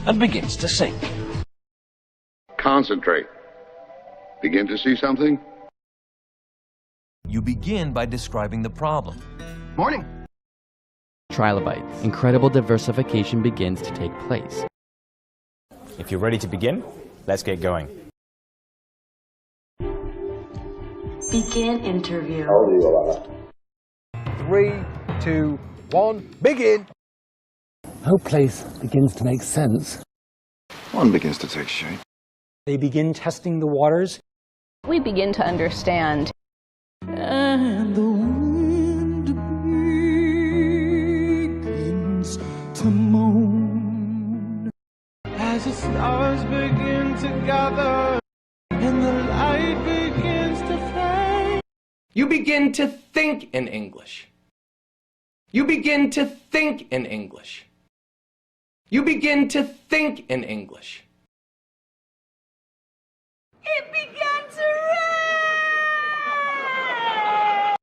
and begins to sink. Concentrate. Begin to see something? You begin by describing the problem. Morning. Trilobites. Incredible diversification begins to take place. If you're ready to begin, let's get going. Begin interview. How old are you, Alana? 3, 2, 1, begin! Whole place begins to make sense. One begins to take shape. They begin testing the waters. We begin to understand. And the wind begins to moan as the stars begin to gather and the light begins to fade. You begin to think in English. You begin to think in English. You begin to think in English. It began to rain!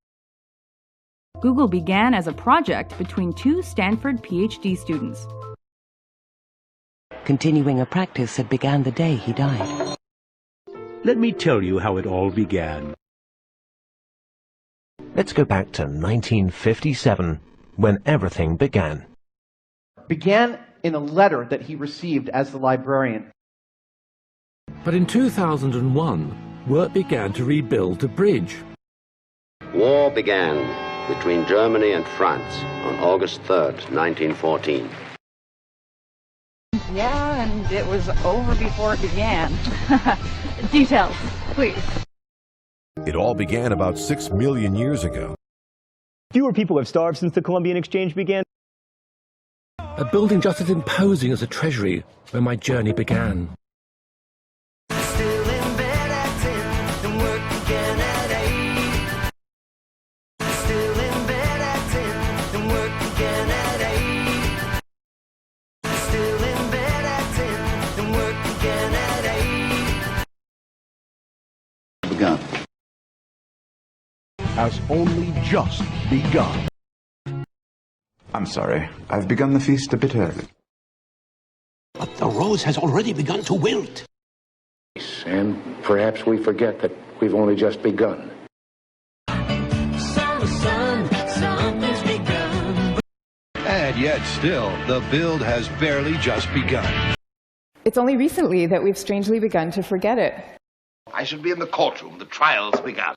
Google began as a project between two Stanford PhD students. Continuing a practice that began the day he died. Let me tell you how it all began. Let's go back to 1957, when everything began. Began in a letter that he received as the librarian. But in 2001, work began to rebuild the bridge. War began between Germany and France on August 3rd, 1914. Yeah, and it was over before it began. Details, please. It all began about 6 million years ago. Fewer people have starved since the Columbian Exchange began. A building just as imposing as a treasury when my journey began. Still in bed at 10 and work again at 8. Still in bed at 10 and work again at 8. Still in bed at 10 and work again at 8. Begun. Has only just begun. I'm sorry, I've begun the feast a bit early. But the rose has already begun to wilt. And perhaps we forget that we've only just begun. Summer sun, something's begun. And yet still, the build has barely just begun. It's only recently that we've strangely begun to forget it. I should be in the courtroom. The trial's begun.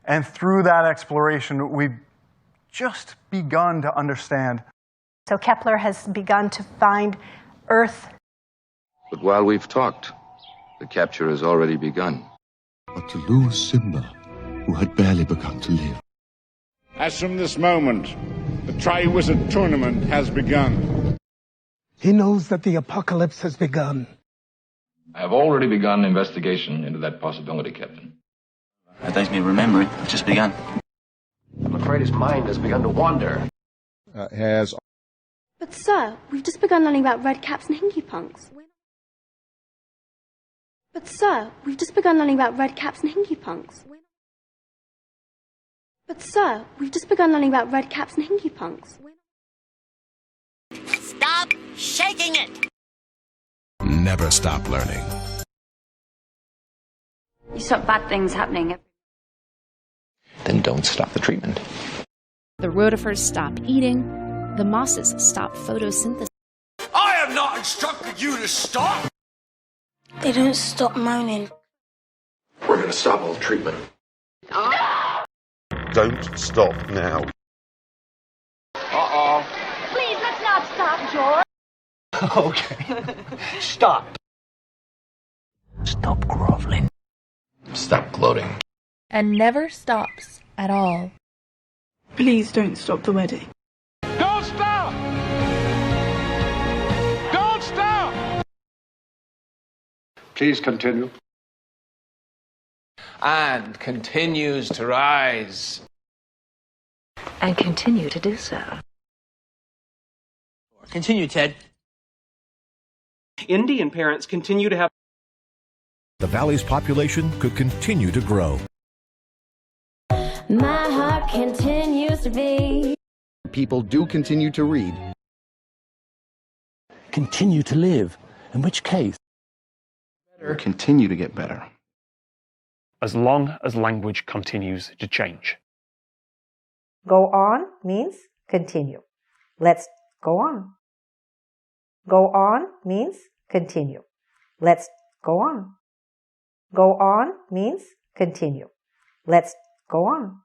And through that exploration, we've just begun to understand. So Kepler has begun to find Earth. But while we've talked, the capture has already begun. But to lose Simba, who had barely begun to live. As from this moment, the Triwizard Tournament has begun. He knows that the apocalypse has begun. I have already begun investigation into that possibility, Captain. That makes me remember it. It's just begun. I'm afraid his mind has begun to wander. But sir, we've just begun learning about red caps and hinky punks. But sir, we've just begun learning about red caps and hinky punks. But sir, we've just begun learning about red caps and hinky punks. Stop shaking it! Never stop learning. You stop bad things happening. Then don't stop the treatment. The rotifers stop eating. The mosses stop photosynthesis. I have not instructed you to stop! They don't stop moaning. We're going to stop all treatment. Don't stop now. Uh-oh. Please, let's not stop, George. Okay. Stop. Stop groveling. Stop gloating. And never stops at all. Please don't stop the wedding. Don't stop! Don't stop! Please continue. And continues to rise. And continue to do so. Continue, Ted. Indian parents continue to have. The valley's population could continue to grow. My heart continues to beat. People do continue to read. continue to live, in which case continue to get better. As long as language continues to change. Go on means continue. Let's go on. Go on means continue. Let's go on. Go on means continue. Let's go on.